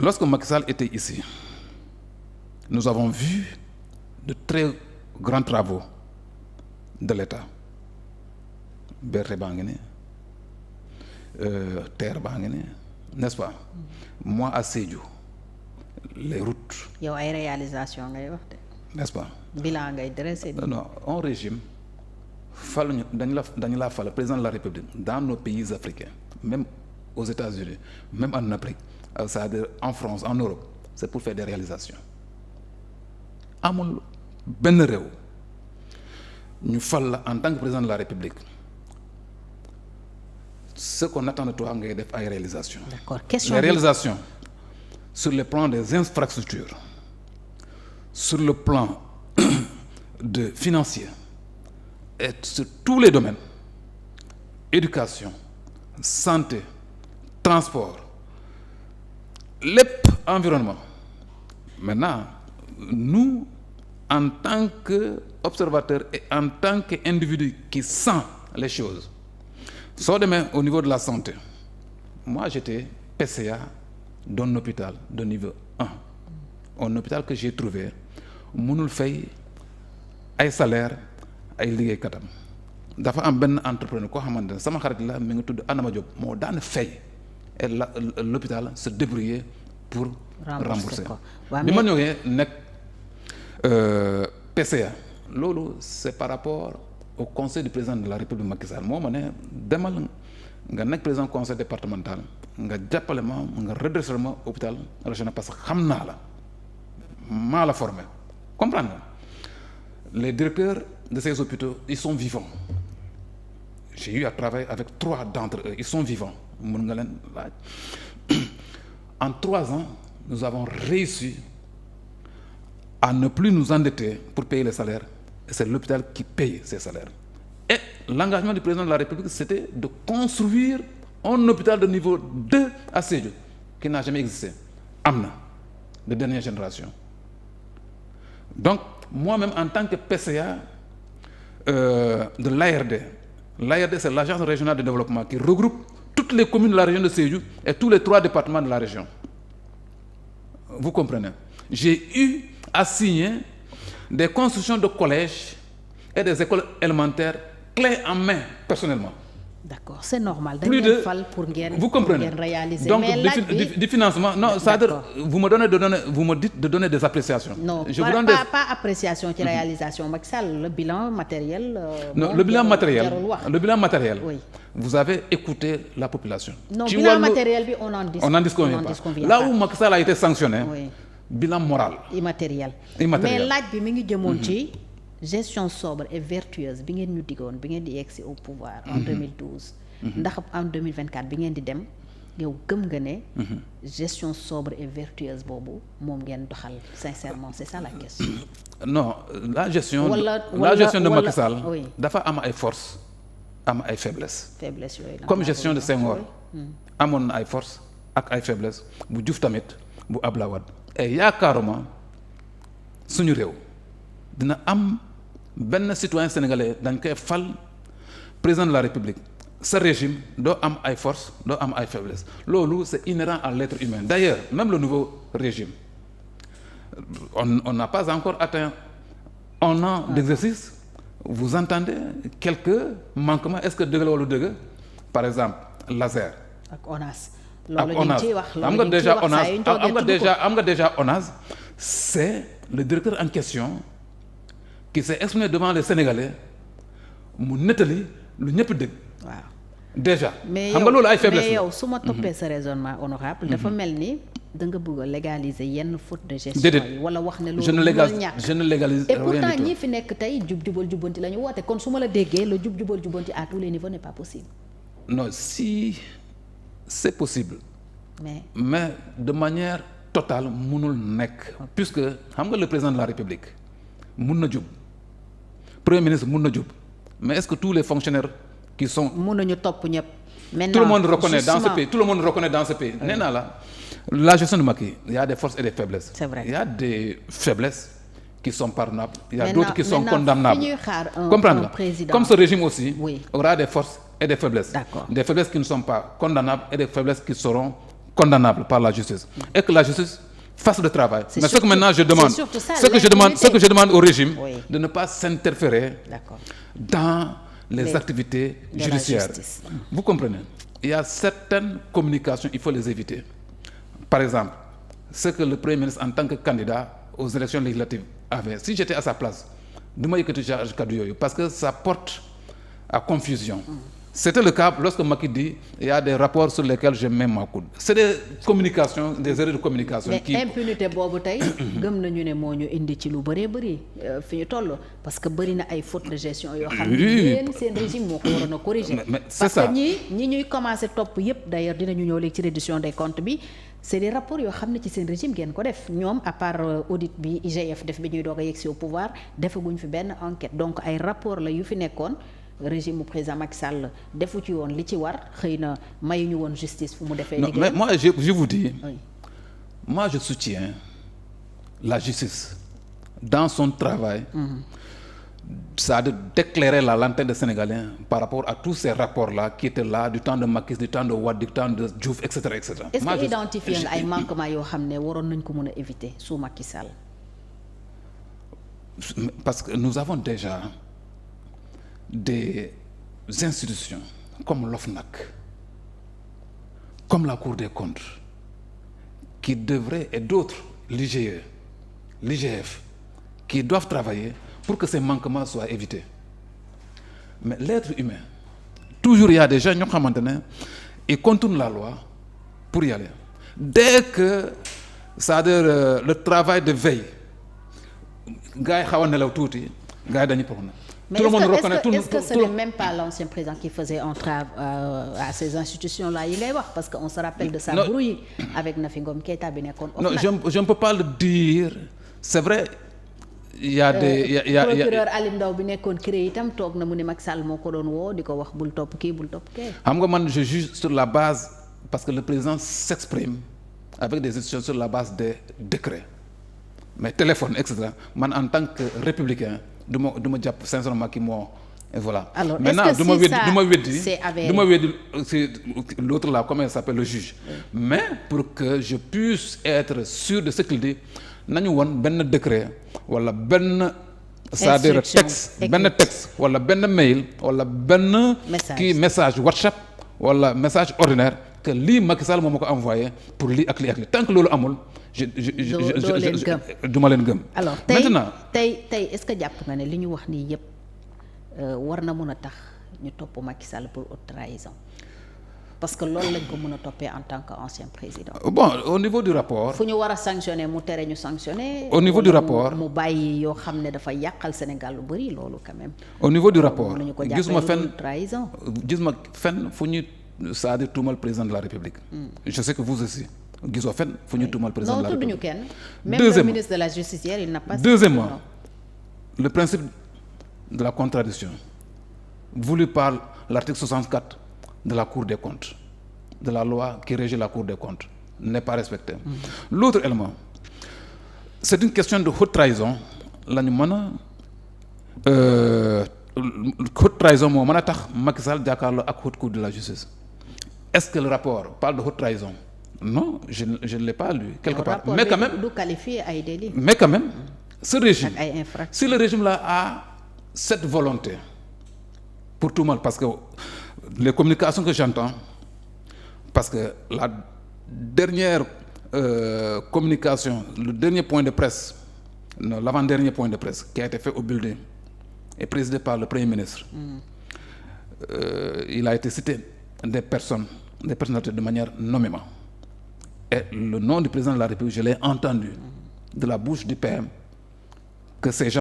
Lorsque Macky Sall était ici, nous avons vu de très grands travaux de l'État. BRT baa ngi ne TER baa ngi ne, n'est-ce pas? Moi à Sédhiou les routes. yow ay réalisation ngay wax de. N'est-ce pas? bilan ngay dressé. Non, un régime faluñu dañu la fal président de la République dans nos pays africains, même aux États-Unis, même en Afrique, c'est-à-dire en France, en Europe, c'est pour faire des réalisations. Amul benn réew ñu fal la en tant que président de la République ce qu'on attend de toi ngay def ay réalisations. D'accord. Question les réalisations sur le plan des infrastructures, sur le plan de financier et sur tous les domaines, éducation, santé, transport, lépp environnement. Maintenant, nous, en tant qu'observateurs et en tant qu'individu qui sent les choses, soo demee au niveau de la santé, moi j'étais PCA d'un hôpital de niveau 1, un hôpital que j'ai trouvé mënul fay ay salaire ay liggéeykatam. Dafa am benn entrepreneur koo xamante ne sama xarit la mi ngi tudd Anama Diop moo daan fay et l'hôpital se débrouillait pour rembourser. Bi ma ñëwee nekk PCA loolu c'est par rapport au conseil du président de la République Macky Sall moo ma ne demal nga nekk président conseil départemental nga jàppale ma nga redresser ma hôpital régional parce que xam naa la maa la formé comprendre nga. Les directeurs de ces hôpitaux ils sont vivants. J'ai eu à travailler avec 3 d'entre eux, ils sont vivants. Mën nga leen laaj. En 3 ans nous avons réussi à ne plus nous endetter pour payer les salaires. Et c'est l'hôpital qui paye ces salaires. Et l'engagement du président de la République, c'était de construire un hôpital de niveau 2 à Sédhiou, qui n'a jamais existé. Amna, de dernière génération. Donc, moi-même, en tant que PCA de l'ARD, l'ARD, c'est l'Agence régionale de développement qui regroupe toutes les communes de la région de Sédhiou et tous les 3 départements de la région. Vous comprenez? J'ai eu à signer des constructions de collèges et des écoles élémentaires clés en main personnellement. D'accord, c'est normal. Plus de vous comprenez. Réaliser. Donc Mais du financement, non, c'est-à-dire vous me dites de donner des appréciations. Non, je pas appréciation qui réalisation. Macky Sall, le bilan matériel. Non, le bilan matériel. Oui. Vous avez écouté la population. Non, le bilan matériel, on en disconvient pas. Là où Macky Sall a été sanctionné. Oui. Bilan moral. Immatériel. Mais laaj bi mi ngi jëmoon ci gestion sobre et vertueuse bi ngeen ñu digoon bi ngeen di yegsi au pouvoir en 2012. ndax en 2024 bi ngeen di dem yow gëm nga ne gestion sobre et vertueuse boobu moom ngeen doxal sincèrement, c'est ça la question. Non, la gestion de Macky Sall dafa am ay force am ay faiblesse. Faiblesse yooyu comme gestion de Senghor amoon na ay force ak ay faiblesse bu Diouf tamit bu Abdoulaye Wade. Et yaakaaruma suñu réew dina am benn citoyen sénégalais dañ koy fal président de la République ce régime doo am ay force doo am ay faiblesse loolu c'est inhérent à l'être humain. D'ailleurs même le nouveau régime on n'a pas encore atteint 1 an d'exercice. Vous entendez quelques manquements. Est-ce que dëgg la wala dëgg par exemple laser ak ONAS. am nga déjà ONAS c'est le directeur en question qui s'est exprimé devant les Sénégalais mu nettali lu ñëpp dégg. waaw déjà. xam nga loolu ay faiblesse mais yow su ma toppee sa raisonnement honorable dafa mel ni da nga bëgg a légaliser yenn faute de gestion yi wala wax ne loolu je ne légalise et pourtant ñi fi nekk tey jub-jubal jubbanti la ñu woote kon su ma la déggee le jub-jubal jubbanti à tous les niveaux n'est pas possible. Non, si c'est possible mais de manière totale mënul nekk puisque xam nga le président de la République mun na jub premier ministre mun na jub mais est-ce que tous les fonctionnaires qui sont mun nañu topp ñëpp maintenant tout le monde reconnaît dans ce pays nee naa la gestion de Macky il y a des forces et des faiblesses. C'est vrai. Il y a des faiblesses qui sont pardonnables, il y a d'autres qui sont condamnables. Comprendre comme ce régime aussi aura des forces et des faiblesses. D'accord. Des faiblesses qui ne sont pas condamnables et des faiblesses qui seront condamnable par la justice et que la justice fasse le travail. Mais ce que maintenant je demande, ce que je demande au régime, de ne pas s'interférer dans les activités judiciaires. Vous comprenez? Il y a certaines communications, il faut les éviter. Par exemple, ce que le Premier ministre en tant que candidat aux élections législatives avait. Si j'étais à sa place, du ma yëkkati charge kaddu yooyu parce que ça porte à confusion. C'était le cas lorsque Macky dit il y a des rapports sur lesquels je mets ma coude. C'est des communications, des erreurs de communication. Mais impunité boobu tey gëm nañu ne moo ñu indi ci lu bëree bëri fi ñu toll parce que bëri na ay fautes de gestion yoo xam ne yéen seen régime moo ko waroon a corriger. Mais c'est parce ça. que ñi ñuy commencé topp yépp d'ailleurs dinañu ñëw léegi ci reddition des comptes bi. c'est des rapports yoo xam ne ci seen régime ngeen ko def ñoom à part audit bi IGF def bi ñuy doog a yegsi au pouvoir defaguñ fi benn enquête donc ay rapport la yu fi nekkoon régime mu président Macky Sall defu ci woon li ci war xëy na mayuñu woon justice fu mu defee liggéey. Mais moi je vous dis, oui. Moi je soutiens la justice dans son travail. Ça a d'éclairer la lanterne des Sénégalais par rapport à tous ces rapports-là qui étaient là du temps de Macky, du temps de Wade, du temps de Diouf, etc., etc. Est-ce que identifier nga ay manquements yoo xam ne waroon nañ ko mën a éviter sous Macky Sall? Parce que nous avons déjà des institutions comme l'OFNAC, comme la Cour des comptes, qui devraient, et d'autres, l'IGE, l'IGF, qui doivent travailler pour que ces manquements soient évités. Mais l'être humain, toujours il y a des gens qui ils contournent la loi pour y aller. Dès que, c'est-à-dire le travail de veille, gars xaw a nelaw tuuti gars yi dañuy problème. Mais est-ce que ce n'est même pas l'ancien président qui faisait entrave à ces institutions-là yi ngay wax parce qu'on se rappelle de sa brouille avec Nafi Ngom Keïta bi nekkoon. Non, je ne peux pas le dire. C'est vrai. Il y a des procureur Aliou Ndao bi nekkoon CREI itam toog na mu ne Macky Sall moo ko doon woo di ko wax bul topp kii bul topp kii. xam nga man je juge sur la base parce que le président s'exprime avec des institutions sur la base des décrets mais téléphone et cetera man en tant que républicain du ma jàpp sincèrement ki moo et voilà. Alors maintenant est-ce que du ma weddi c'est l'autre là comment il s'appelle le juge. Mais pour que je puisse être sûr de ce qu'il dit nañu woon benn décret wala benn c'est-à-dire texte wala benn mail wala benn kii message WhatsApp wala message ordinaire que lii Macky Sall moom ma ko envoyé pour lii ak lii tant que loolu amul du ma leen gëm. alors tey est-ce que jàpp nga ne li ñu wax nii yépp war na mën a tax ñu topp Macky Sall pour haute trahison parce que loolu lañ ko mën a toppee en tant qu'ancien président. Bon au niveau du rapport. fu ñu war a sanctionner mu tere ñu sanctionner. Au niveau du rapport mu bàyyi yoo xam ne dafa yàqal Sénégal lu bari loolu quand même. Au niveau du rapport gisuma fenn fu ñu c'est-à-dire tuumal président de la République. Je sais que vous aussi gisoo fenn fu ñu tuumal président de la République. Non tudduñu kenn. Même le ministre de la Justice hier il n'a pas. Deuxièmement, le principe de la contradiction voulu par l'article 64 de la Cour des comptes, de la loi qui régit la Cour des comptes, n'est pas respecté. L'autre élément, c'est une question de haute trahison. La ñu mën a haute trahison moo mën a tax Macky Sall jàkkaarloo ak haute cour de la justice. Est-ce que le rapport parle de haute trahison? Non, je ne l'ai pas lu quelque part. Mais quand même, ay délit. Mais quand même, ce régime, si le régime là a cette volonté pour tout le monde, parce que les communications que j'entends, parce que la dernière communication, le dernier point de presse, non, l'avant-dernier point de presse qui a été fait au building est présidé par le Premier ministre. Il a été cité des personnalités de manière nommément. Et le nom du président de la République, je l'ai entendu de la bouche du PM que ces gens